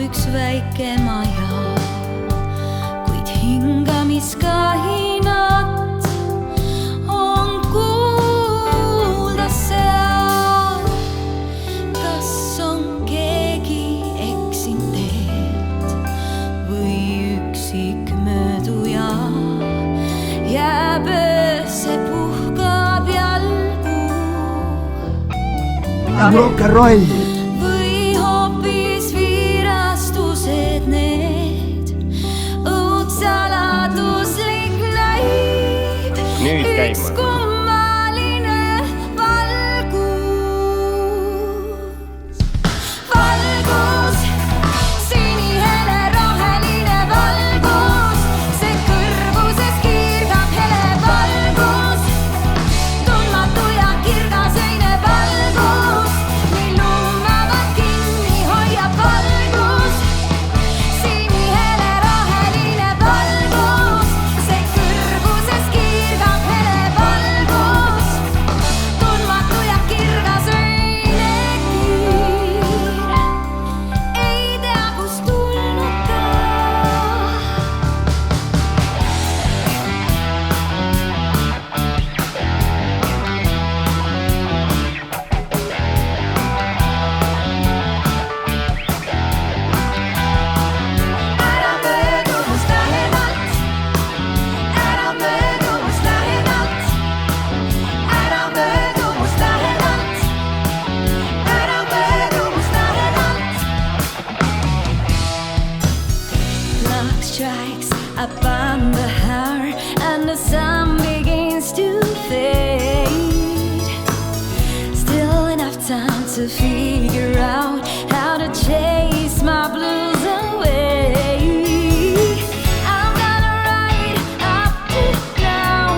üks väike maja, kuid hingamiskahinat on kuulda seal. Kas on keegi eksinud teelt või üksik mööduja jääb öösse, puhkab jalgu rock and roll või hoopis viirastused need. Õudsaladuslik näib üks kummaline valgus. Valgus, sinihele roheline valgus, see kõrvuses kiirgab hele valgus. Tundmatu ja kirgaseine valgus, nii lummavad kinni hoiab valgus. Sinihele roheline valgus, see kõrvuses kiirgab hele valgus. Tundmatu ja kirgaseine kiir, ei tea kust tulnud ka. Ära möödu must lähedalt, ära möödu must lähedalt, ära möödu must lähedalt, ära möödu must lähedalt. Clock strikes upon the hour and the sun begins to fade. Still enough time to figure out how to chase my blues away. I'm gonna ride up to now.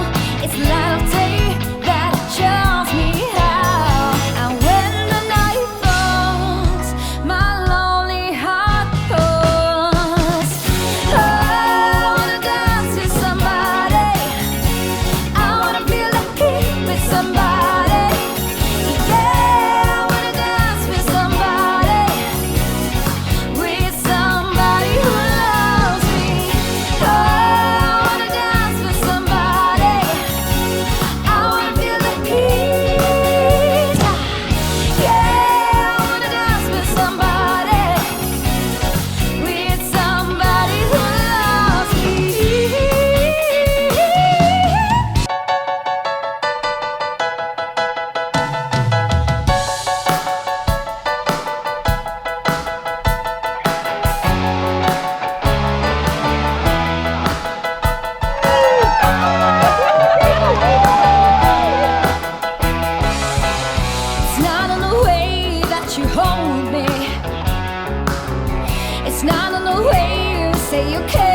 It's light of day that shows me how. And when the night falls, my lonely heart calls. I wanna dance with somebody. I wanna feel the kick with somebody. Yeah, I wanna dance with somebody. With somebody who loves me. Oh, I wanna dance with somebody. I wanna feel the kick. Yeah, I wanna dance with somebody. With somebody who loves me. It's not in the way that you hold me. It's not in the way you say you care.